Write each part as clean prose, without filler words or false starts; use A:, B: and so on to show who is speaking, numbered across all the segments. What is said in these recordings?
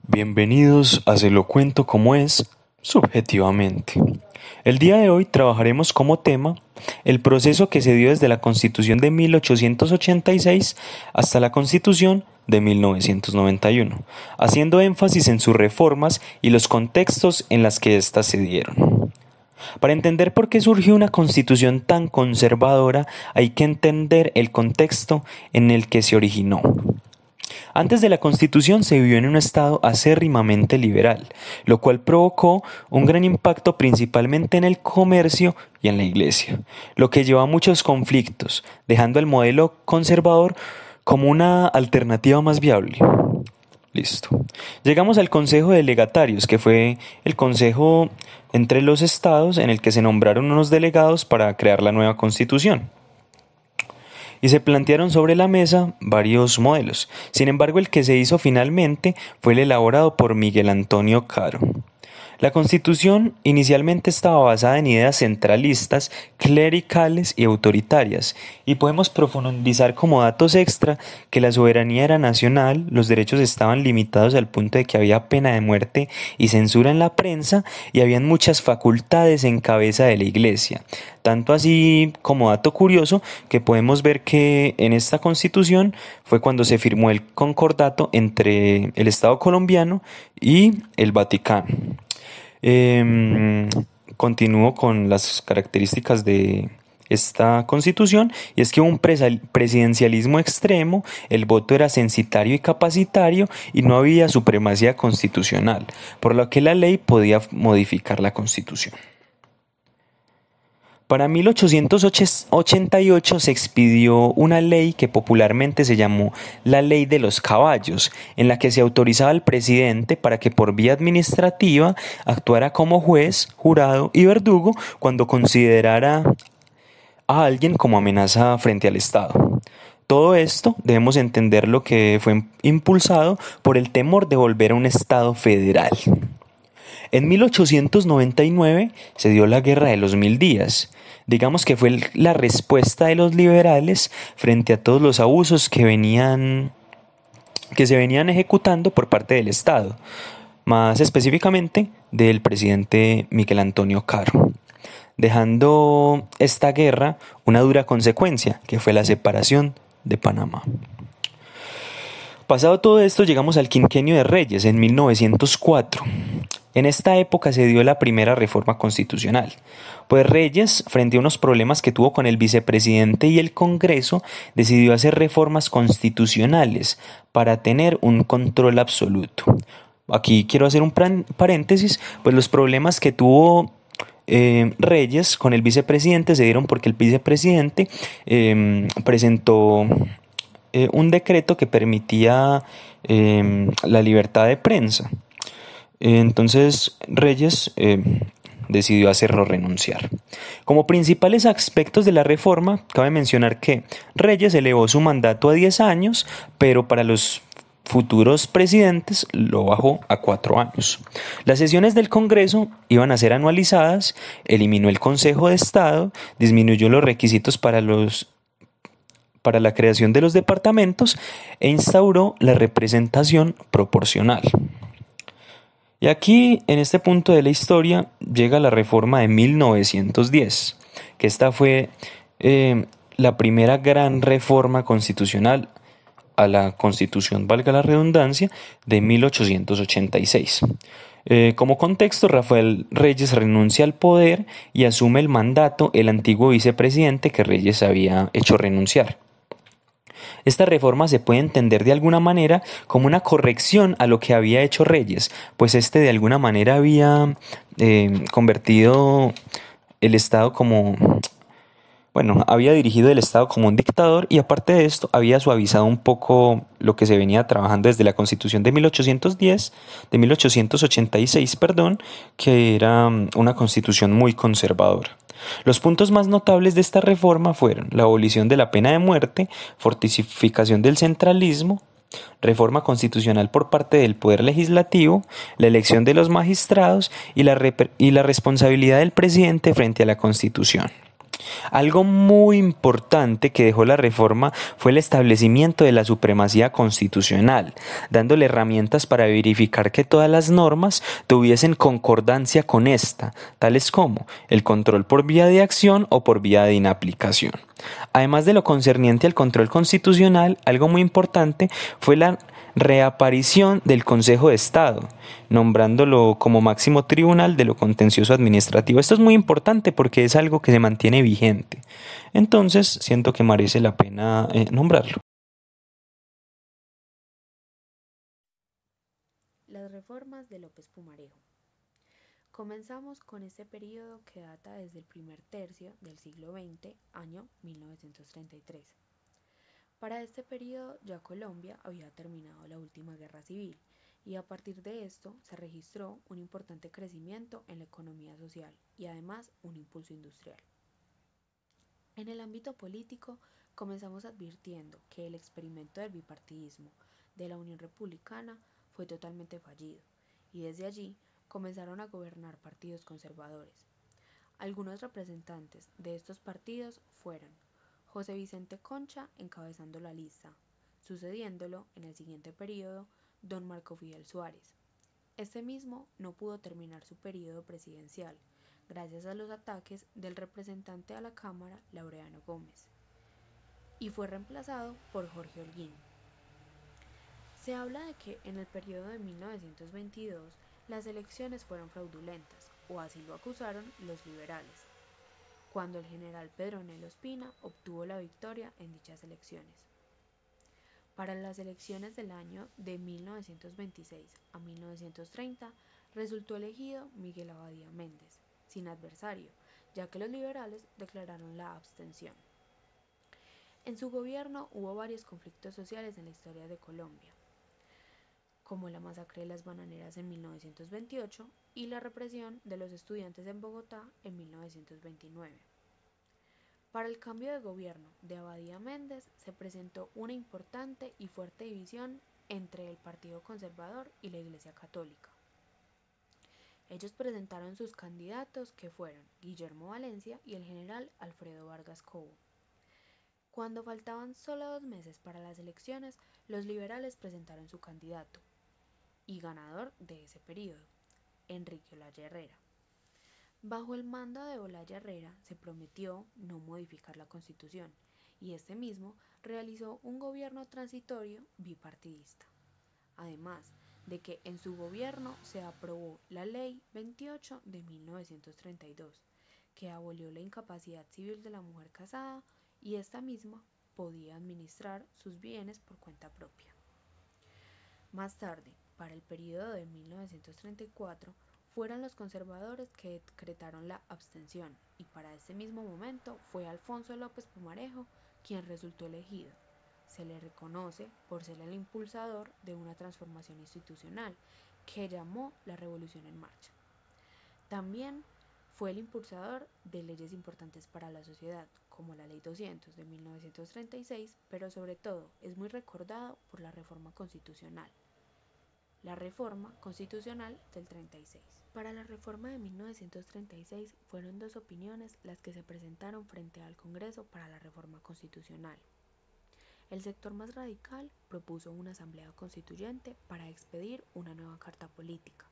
A: Bienvenidos a Se lo cuento como es, subjetivamente. El día de hoy trabajaremos como tema el proceso que se dio desde la Constitución de 1886 hasta la Constitución de 1991, haciendo énfasis en sus reformas y los contextos en los que éstas se dieron. Para entender por qué surgió una constitución tan conservadora, hay que entender el contexto en el que se originó. Antes de la Constitución se vivió en un estado acérrimamente liberal, lo cual provocó un gran impacto principalmente en el comercio y en la iglesia, lo que llevó a muchos conflictos, dejando el modelo conservador como una alternativa más viable. Listo. Llegamos al Consejo de Legatarios, que fue el consejo entre los estados en el que se nombraron unos delegados para crear la nueva Constitución y se plantearon sobre la mesa varios modelos. Sin embargo, el que se hizo finalmente fue el elaborado por Miguel Antonio Caro. La Constitución inicialmente estaba basada en ideas centralistas, clericales y autoritarias, y podemos profundizar como datos extra que la soberanía era nacional, los derechos estaban limitados al punto de que había pena de muerte y censura en la prensa, y habían muchas facultades en cabeza de la Iglesia. Tanto así como dato curioso que podemos ver que en esta Constitución fue cuando se firmó el concordato entre el Estado colombiano y el Vaticano. Continúo con las características de esta constitución, y es que hubo un presidencialismo extremo, el voto era censitario y capacitario y no había supremacía constitucional, por lo que la ley podía modificar la constitución. Para 1888 se expidió una ley que popularmente se llamó la Ley de los Caballos, en la que se autorizaba al presidente para que por vía administrativa actuara como juez, jurado y verdugo cuando considerara a alguien como amenaza frente al Estado. Todo esto debemos entender lo que fue impulsado por el temor de volver a un Estado federal. En 1899 se dio la Guerra de los Mil Días. Digamos que fue la respuesta de los liberales frente a todos los abusos que se venían ejecutando por parte del Estado, más específicamente del presidente Miguel Antonio Caro, dejando esta guerra una dura consecuencia, que fue la separación de Panamá. Pasado todo esto, llegamos al quinquenio de Reyes en 1904. En esta época se dio la primera reforma constitucional, pues Reyes, frente a unos problemas que tuvo con el vicepresidente y el Congreso, decidió hacer reformas constitucionales para tener un control absoluto. Aquí quiero hacer un paréntesis, pues los problemas que tuvo Reyes con el vicepresidente se dieron porque el vicepresidente presentó un decreto que permitía la libertad de prensa. Entonces Reyes decidió hacerlo renunciar. Como principales aspectos de la reforma, cabe mencionar que Reyes elevó su mandato a 10 años, pero para los futuros presidentes lo bajó a 4 años. Las sesiones del Congreso iban a ser anualizadas, eliminó el Consejo de Estado, disminuyó los requisitos para la creación de los departamentos e instauró la representación proporcional. Y aquí, en este punto de la historia, llega la reforma de 1910, que esta fue la primera gran reforma constitucional a la Constitución, valga la redundancia, de 1886. Como contexto, Rafael Reyes renuncia al poder y asume el mandato el antiguo vicepresidente que Reyes había hecho renunciar. Esta reforma se puede entender de alguna manera como una corrección a lo que había hecho Reyes, pues este de alguna manera había convertido el Estado había dirigido el Estado como un dictador, y aparte de esto había suavizado un poco lo que se venía trabajando desde la Constitución de 1886, que era una constitución muy conservadora. Los puntos más notables de esta reforma fueron la abolición de la pena de muerte, fortificación del centralismo, reforma constitucional por parte del Poder Legislativo, la elección de los magistrados y la responsabilidad del presidente frente a la Constitución. Algo muy importante que dejó la reforma fue el establecimiento de la supremacía constitucional, dándole herramientas para verificar que todas las normas tuviesen concordancia con esta, tales como el control por vía de acción o por vía de inaplicación. Además de lo concerniente al control constitucional, algo muy importante fue la reaparición del Consejo de Estado, nombrándolo como máximo tribunal de lo contencioso administrativo. Esto es muy importante porque es algo que se mantiene vigente. Entonces, siento que merece la pena nombrarlo.
B: Las reformas de López Pumarejo. Comenzamos con este periodo que data desde el primer tercio del siglo XX, año 1933. Para este periodo ya Colombia había terminado la última guerra civil y a partir de esto se registró un importante crecimiento en la economía social y además un impulso industrial. En el ámbito político comenzamos advirtiendo que el experimento del bipartidismo de la Unión Republicana fue totalmente fallido y desde allí comenzaron a gobernar partidos conservadores. Algunos representantes de estos partidos fueron José Vicente Concha encabezando la lista, sucediéndolo en el siguiente periodo don Marco Fidel Suárez. Este mismo no pudo terminar su periodo presidencial gracias a los ataques del representante a la Cámara Laureano Gómez y fue reemplazado por Jorge Holguín. Se habla de que en el periodo de 1922 las elecciones fueron fraudulentas, o así lo acusaron los liberales, cuando el general Pedronel Ospina obtuvo la victoria en dichas elecciones. Para las elecciones del año de 1926 a 1930 resultó elegido Miguel Abadía Méndez, sin adversario, ya que los liberales declararon la abstención. En su gobierno hubo varios conflictos sociales en la historia de Colombia, como la masacre de las bananeras en 1928 y la represión de los estudiantes en Bogotá en 1929. Para el cambio de gobierno de Abadía Méndez se presentó una importante y fuerte división entre el Partido Conservador y la Iglesia Católica. Ellos presentaron sus candidatos que fueron Guillermo Valencia y el general Alfredo Vargas Cobo. Cuando faltaban solo 2 meses para las elecciones, los liberales presentaron su candidato y ganador de ese periodo, Enrique Olaya Herrera. Bajo el mando de Olaya Herrera se prometió no modificar la Constitución y este mismo realizó un gobierno transitorio bipartidista. Además de que en su gobierno se aprobó la Ley 28 de 1932, que abolió la incapacidad civil de la mujer casada y esta misma podía administrar sus bienes por cuenta propia. Más tarde, para el periodo de 1934, fueron los conservadores que decretaron la abstención y para este mismo momento fue Alfonso López Pumarejo quien resultó elegido. Se le reconoce por ser el impulsador de una transformación institucional que llamó la Revolución en Marcha. También fue el impulsador de leyes importantes para la sociedad, como la Ley 200 de 1936, pero sobre todo es muy recordado por la reforma constitucional, la Reforma Constitucional del 36. Para la reforma de 1936 fueron dos opiniones las que se presentaron frente al Congreso para la reforma constitucional. El sector más radical propuso una asamblea constituyente para expedir una nueva carta política,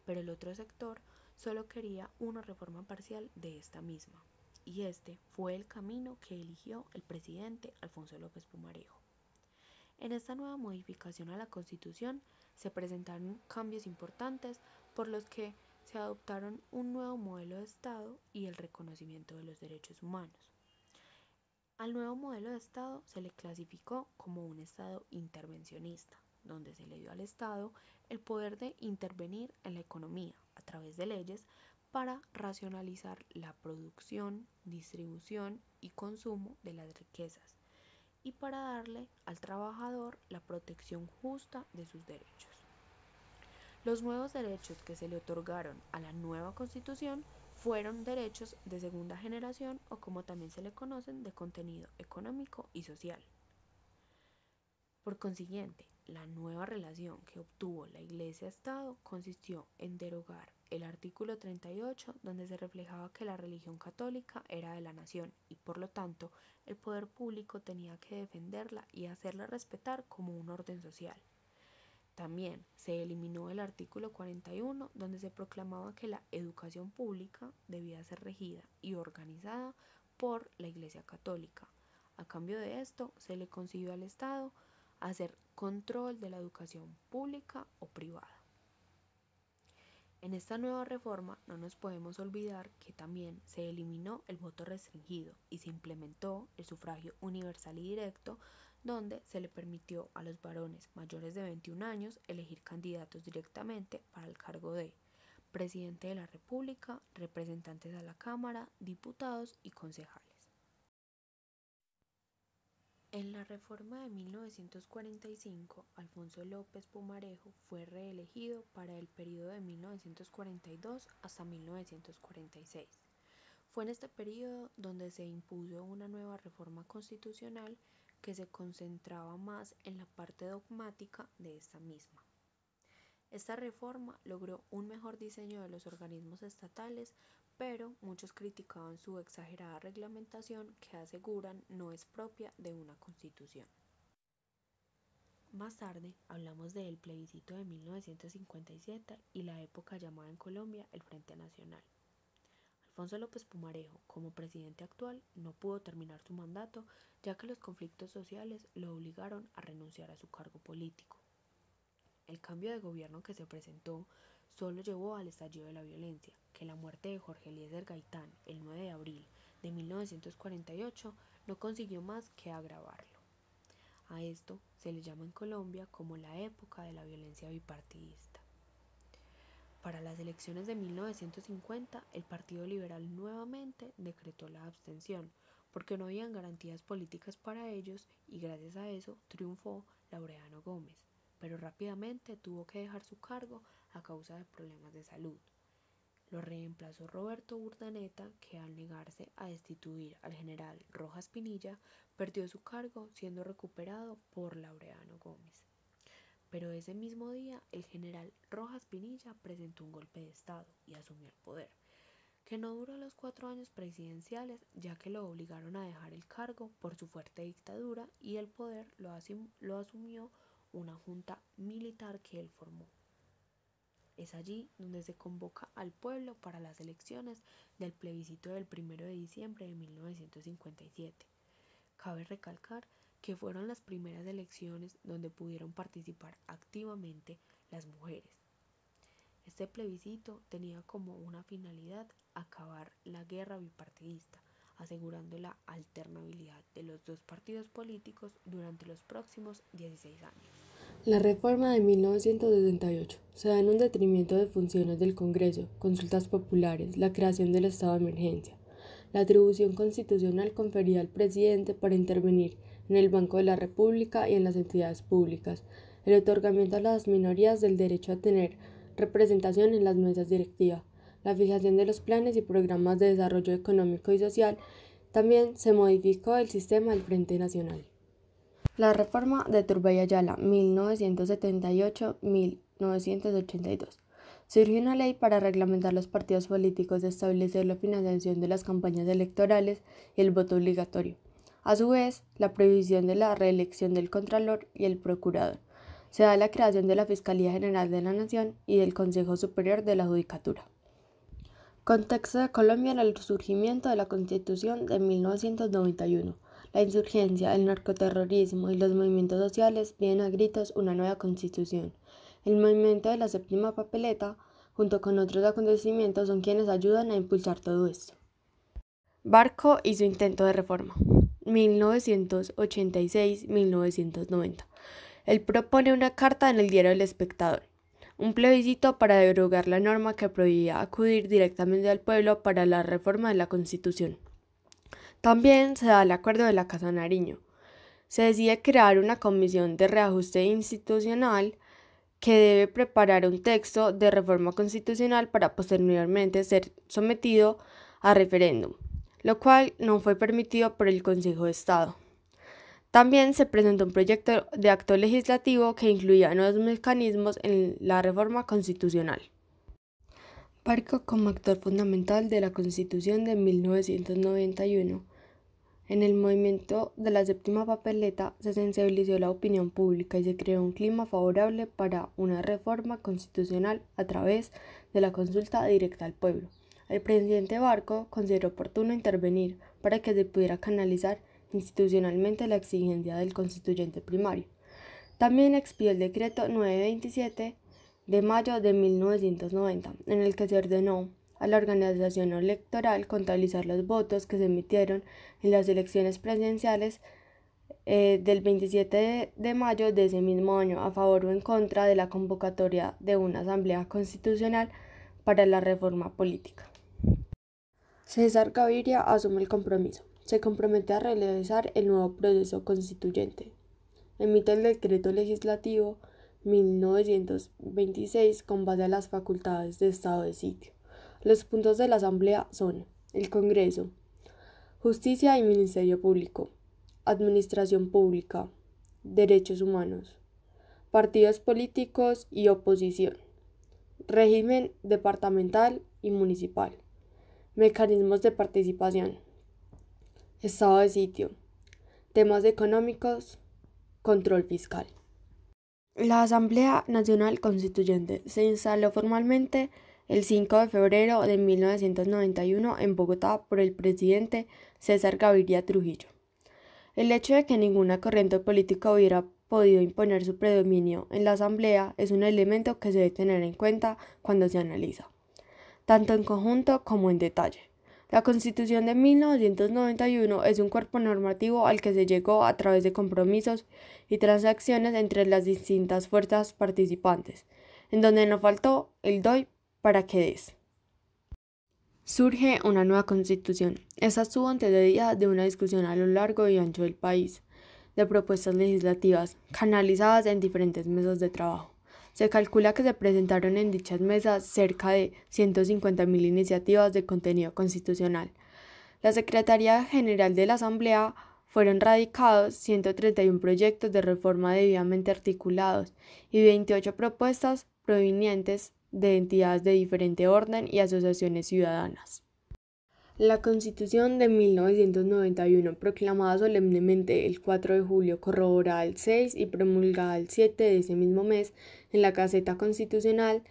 B: pero el otro sector solo quería una reforma parcial de esta misma, y este fue el camino que eligió el presidente Alfonso López Pumarejo. En esta nueva modificación a la Constitución se presentaron cambios importantes por los que se adoptaron un nuevo modelo de Estado y el reconocimiento de los derechos humanos. Al nuevo modelo de Estado se le clasificó como un Estado intervencionista, donde se le dio al Estado el poder de intervenir en la economía a través de leyes para racionalizar la producción, distribución y consumo de las riquezas y para darle al trabajador la protección justa de sus derechos. Los nuevos derechos que se le otorgaron a la nueva Constitución fueron derechos de segunda generación o como también se le conocen de contenido económico y social. Por consiguiente, la nueva relación que obtuvo la Iglesia-Estado consistió en derogar el artículo 38, donde se reflejaba que la religión católica era de la nación y por lo tanto el poder público tenía que defenderla y hacerla respetar como un orden social. También se eliminó el artículo 41, donde se proclamaba que la educación pública debía ser regida y organizada por la Iglesia Católica. A cambio de esto, se le concedió al Estado hacer control de la educación pública o privada. En esta nueva reforma no nos podemos olvidar que también se eliminó el voto restringido y se implementó el sufragio universal y directo, donde se le permitió a los varones mayores de 21 años elegir candidatos directamente para el cargo de presidente de la República, representantes a la Cámara, diputados y concejales. En la reforma de 1945, Alfonso López Pumarejo fue reelegido para el periodo de 1942 hasta 1946. Fue en este periodo donde se impuso una nueva reforma constitucional que se concentraba más en la parte dogmática de esta misma. Esta reforma logró un mejor diseño de los organismos estatales, pero muchos criticaban su exagerada reglamentación que aseguran no es propia de una constitución. Más tarde hablamos del plebiscito de 1957 y la época llamada en Colombia el Frente Nacional. Alfonso López Pumarejo, como presidente actual, no pudo terminar su mandato ya que los conflictos sociales lo obligaron a renunciar a su cargo político. El cambio de gobierno que se presentó solo llevó al estallido de la violencia, que la muerte de Jorge Eliezer Gaitán el 9 de abril de 1948 no consiguió más que agravarlo. A esto se le llama en Colombia como la época de la violencia bipartidista. Para las elecciones de 1950, el Partido Liberal nuevamente decretó la abstención, porque no habían garantías políticas para ellos y gracias a eso triunfó Laureano Gómez, pero rápidamente tuvo que dejar su cargo a causa de problemas de salud. Lo reemplazó Roberto Urdaneta, que al negarse a destituir al general Rojas Pinilla, perdió su cargo siendo recuperado por Laureano Gómez. Pero ese mismo día el general Rojas Pinilla presentó un golpe de estado y asumió el poder, que no duró los 4 años presidenciales ya que lo obligaron a dejar el cargo por su fuerte dictadura y el poder lo asumió una junta militar que él formó. Es allí donde se convoca al pueblo para las elecciones del plebiscito del 1 de diciembre de 1957. Cabe recalcar que fueron las primeras elecciones donde pudieron participar activamente las mujeres. Este plebiscito tenía como una finalidad acabar la guerra bipartidista, asegurando la alternabilidad de los dos partidos políticos durante los próximos 16 años.
C: La reforma de 1968 se da en un detrimento de funciones del Congreso, consultas populares, la creación del estado de emergencia. La atribución constitucional conferida al presidente para intervenir en el Banco de la República y en las entidades públicas, el otorgamiento a las minorías del derecho a tener representación en las mesas directivas, la fijación de los planes y programas de desarrollo económico y social. También se modificó el sistema del Frente Nacional. La reforma de Turbay Ayala, 1978-1982. Surgió una ley para reglamentar los partidos políticos, establecer la financiación de las campañas electorales y el voto obligatorio. A su vez, la prohibición de la reelección del Contralor y el Procurador. Se da la creación de la Fiscalía General de la Nación y del Consejo Superior de la Judicatura. Contexto de Colombia en el surgimiento de la Constitución de 1991. La insurgencia, el narcoterrorismo y los movimientos sociales piden a gritos una nueva constitución. El movimiento de la séptima papeleta, junto con otros acontecimientos, son quienes ayudan a impulsar todo esto. Barco y su intento de reforma. 1986-1990. Él propone una carta en el diario El Espectador, un plebiscito para derogar la norma que prohibía acudir directamente al pueblo para la reforma de la Constitución. También se da el acuerdo de la Casa Nariño. Se decide crear una comisión de reajuste institucional que debe preparar un texto de reforma constitucional para posteriormente ser sometido a referéndum, lo cual no fue permitido por el Consejo de Estado. También se presentó un proyecto de acto legislativo que incluía nuevos mecanismos en la reforma constitucional. Barco como actor fundamental de la Constitución de 1991. En el movimiento de la séptima papeleta se sensibilizó la opinión pública y se creó un clima favorable para una reforma constitucional a través de la consulta directa al pueblo. El presidente Barco consideró oportuno intervenir para que se pudiera canalizar institucionalmente la exigencia del constituyente primario. También expidió el decreto 927 de mayo de 1990, en el que se ordenó a la organización electoral contabilizar los votos que se emitieron en las elecciones presidenciales del 27 de mayo de ese mismo año a favor o en contra de la convocatoria de una asamblea constitucional para la reforma política. César Gaviria asume el compromiso. Se compromete a realizar el nuevo proceso constituyente. Emite el decreto legislativo 1926 con base a las facultades de estado de sitio. Los puntos de la Asamblea son el Congreso, Justicia y Ministerio Público, Administración Pública, Derechos Humanos, Partidos Políticos y Oposición, Régimen departamental y municipal, Mecanismos de participación, Estado de sitio, Temas económicos, Control fiscal. La Asamblea Nacional Constituyente se instaló formalmente el 5 de febrero de 1991 en Bogotá por el presidente César Gaviria Trujillo. El hecho de que ninguna corriente política hubiera podido imponer su predominio en la Asamblea es un elemento que se debe tener en cuenta cuando se analiza, tanto en conjunto como en detalle. La Constitución de 1991 es un cuerpo normativo al que se llegó a través de compromisos y transacciones entre las distintas fuerzas participantes, en donde no faltó el doy para que des. Surge una nueva Constitución. Esta estuvo antecedida de una discusión a lo largo y ancho del país, de propuestas legislativas canalizadas en diferentes mesas de trabajo. Se calcula que se presentaron en dichas mesas cerca de 150.000 iniciativas de contenido constitucional. La Secretaría General de la Asamblea fueron radicados 131 proyectos de reforma debidamente articulados y 28 propuestas provenientes de entidades de diferente orden y asociaciones ciudadanas. La Constitución de 1991, proclamada solemnemente el 4 de julio, corroborada el 6 y promulgada el 7 de ese mismo mes en la Gaceta Constitucional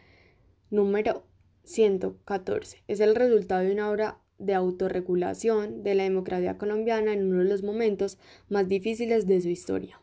C: número 114, es el resultado de una obra de autorregulación de la democracia colombiana en uno de los momentos más difíciles de su historia.